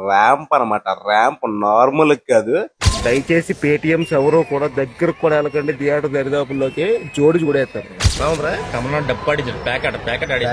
Ramp అనమాట. Ramp normal కాదు. దయచేసి పేటిఎంస్ ఎవరో కూడా దగ్గరకు కూడా వెళ్ళకండి. థియేటర్ దరిదాపుల్లోకి జోడి చూడేస్తారు. అవునరా కమలా డబ్బాడి ప్యాకెట్ ప్యాకెట్ ఆడి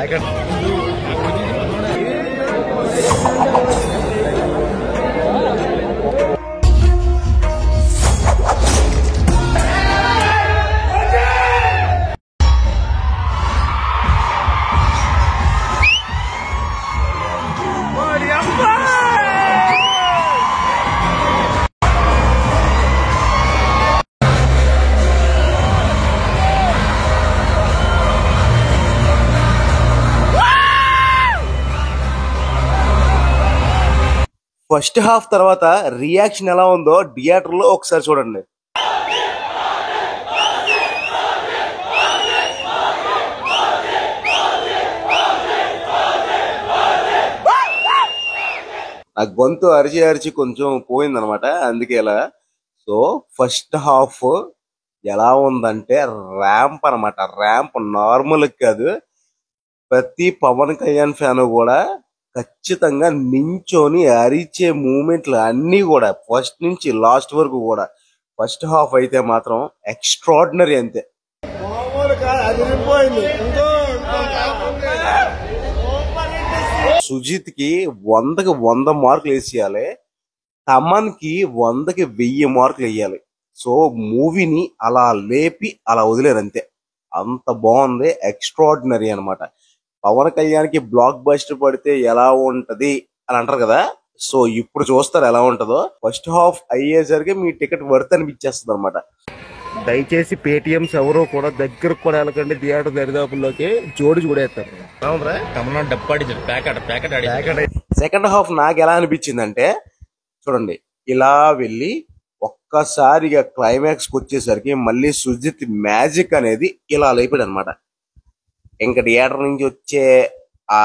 ఫస్ట్ హాఫ్ తర్వాత రియాక్షన్ ఎలా ఉందో థియేటర్ లో ఒకసారి చూడండి. ఆ గొంతు అరిచి అరిచి కొంచెం పోయిందనమాట, అందుకే ఇలా. సో ఫస్ట్ హాఫ్ ఎలా ఉందంటే ర్యాంప్ అనమాట. ర్యాంప్ నార్మల్ కాదు. ప్రతి పవన్ కళ్యాణ్ ఫ్యాన్ కూడా ఖచ్చితంగా నించొని అరిచే మూమెంట్లు అన్ని కూడా ఫస్ట్ నుంచి లాస్ట్ వరకు కూడా. ఫస్ట్ హాఫ్ అయితే మాత్రం ఎక్స్ట్రాడినరీ అంతే. సుజిత్ కి 100కి 100 మార్కులు వేసేయాలి. తమన్ కి 100కి 1000 మార్కులు వేయాలి. సో మూవీని అలా లేపి అలా వదిలేరు అంతే. అంత బాగుంది, ఎక్స్ట్రాడినరీ అనమాట. పవన్ కళ్యాణ్ కి బ్లాక్ బస్టర్ పడితే ఎలా ఉంటది అని అంటారు కదా. సో ఇప్పుడు చూస్తారు ఎలా ఉంటదో. ఫస్ట్ హాఫ్ అయ్యేసరికి మీ టికెట్ వర్త్ అనిపించేస్తుంది అనమాట. దయచేసి పేటిఎంస్ ఎవరో కూడా దగ్గరకు కూడా వెళ్ళకండి. థియేటర్ దరిదాపుల్లోకి జోడి చూడేస్తారు. అవునరా కమలా డబ్బాడి ప్యాకెట్ ప్యాకెట్ ఆడి సెకండ్ హాఫ్ నాకు ఎలా అనిపించింది అంటే, చూడండి, ఇలా వెళ్ళి ఒక్కసారిగా క్లైమాక్స్ కి వచ్చేసరికి మళ్ళీ సుజిత్ మ్యాజిక్ అనేది ఇలా లేపాడు అనమాట. ఇంకా థియేటర్ నుంచి వచ్చే ఆ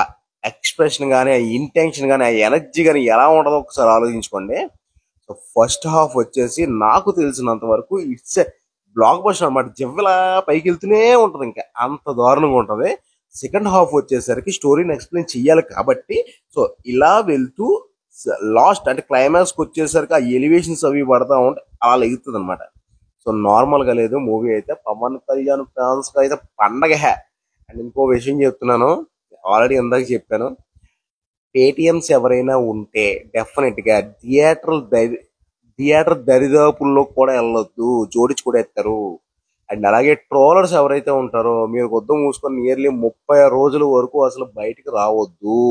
ఎక్స్ప్రెషన్ కానీ, ఆ ఇంటెన్షన్ కానీ, ఆ ఎనర్జీ కానీ ఎలా ఉంటుందో ఒకసారి ఆలోచించుకోండి. సో ఫస్ట్ హాఫ్ వచ్చేసి నాకు తెలిసినంత వరకు ఇట్స్ బ్లాక్ బస్టర్ అనమాట. జివ్వలా పైకి వెళ్తూనే ఉంటది, ఇంకా అంత దారుణంగా ఉంటది. సెకండ్ హాఫ్ వచ్చేసరికి స్టోరీని ఎక్స్ప్లెయిన్ చెయ్యాలి కాబట్టి సో ఇలా వెళ్తూ లాస్ట్ అంటే క్లైమాక్స్ కి వచ్చేసరికి ఆ ఎలివేషన్స్ అవి పడతా ఉంటే అలా ఎగుతుంది అనమాట. సో నార్మల్ గా లేదు మూవీ అయితే. పవన్ కళ్యాణ్ ఫ్యాన్స్ కి అయితే పండగ. అండ్ ఇంకో విషయం చెప్తున్నాను, ఆల్రెడీ ఇందాక చెప్పాను. పేటిఎంస్ ఎవరైనా ఉంటే డెఫినెట్ గా థియేటర్ దరిదాపుల్లో కూడా వెళ్ళొద్దు, జోడించి కూడా ఎత్తారు. అండ్ అలాగే ట్రోలర్స్ ఎవరైతే ఉంటారో మీరు కొద్దు మూసుకొని నియర్లీ 30 రోజుల వరకు అసలు బయటికి రావద్దు.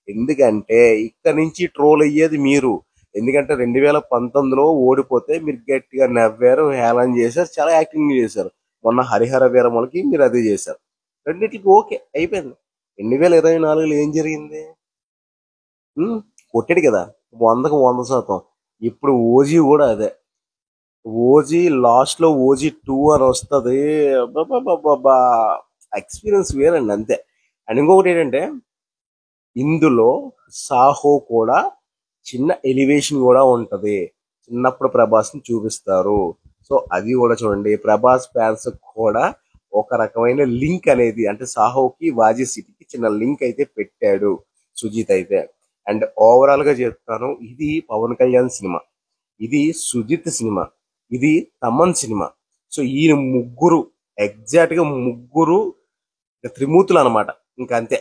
ఎందుకంటే ఇక్కడ నుంచి ట్రోల్ అయ్యేది మీరు. ఎందుకంటే 2019లో ఓడిపోతే మీరు గట్టిగా నవ్వారు, హేళన చేశారు, చాలా యాక్టింగ్ చేశారు. మొన్న హరిహర వీరములకి మీరు అదే చేశారు. రెండింటికి ఓకే అయిపోయింది. 2024లో ఏం జరిగింది? కొట్టాడు కదా 100కి 100%. ఇప్పుడు ఓజీ కూడా అదే. ఓజీ లాస్ట్ లో ఓజీ 2 అని వస్తుంది. ఎక్స్పీరియన్స్ వేరండి అంతే. అండ్ ఇంకొకటి ఏంటంటే ఇందులో సాహో కూడా చిన్న ఎలివేషన్ కూడా ఉంటది. చిన్నప్పుడు ప్రభాస్ ని చూపిస్తారు. సో అది కూడా చూడండి. ప్రభాస్ ఫ్యాన్స్ కూడా ఒక రకమైన లింక్ అనేది అంటే సాహోకి వాజీ సిటీకి చిన్న లింక్ అయితే పెట్టాడు సుజిత్ అయితే. అండ్ ఓవరాల్ గా చెప్తాను, ఇది పవన్ కళ్యాణ్ సినిమా, ఇది సుజిత్ సినిమా, ఇది తమన్ సినిమా. సో ఈ ముగ్గురు ఎగ్జాక్ట్ గా ముగ్గురు త్రిమూర్తులు అనమాట. ఇంకా అంతే,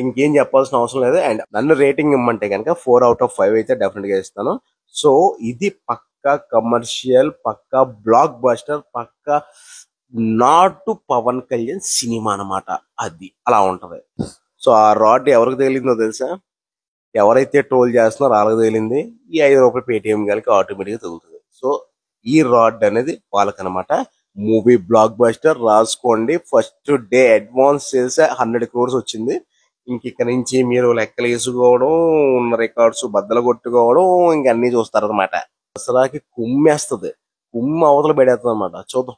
ఇంకేం చెప్పాల్సిన అవసరం లేదు. అండ్ నన్ను రేటింగ్ ఇమ్మంటే కనుక 4/5 అయితే డెఫినెట్ గా ఇస్తాను. సో ఇది పక్కా కమర్షియల్, పక్కా బ్లాక్ బస్టర్, పక్కా నాటు పవన్ కళ్యాణ్ సినిమా అనమాట. అది అలా ఉంటది. సో ఆ రాడ్ ఎవరికి తగిలిందో తెలుసా? ఎవరైతే ట్రోల్ చేస్తున్నారో వాళ్ళకి తగిలింది. ఈ 5 రూపాయలు పేటిఎం గారికి ఆటోమేటిక్ గా తగులుతుంది. సో ఈ రాడ్ అనేది వాళ్ళకనమాట. మూవీ బ్లాక్ బస్టర్ రాసుకోండి. ఫస్ట్ డే అడ్వాన్స్ చేసే 100 crores వచ్చింది. ఇంక నుంచి మీరు లెక్కలు వేసుకోవడం, ఉన్న రికార్డ్స్ బద్దలు కొట్టుకోవడం ఇంక అన్ని చూస్తారనమాట. దసరాకి కుమ్మేస్తుంది, కుమ్మ అవతల పడేస్తుంది అనమాట. చూద్దాం.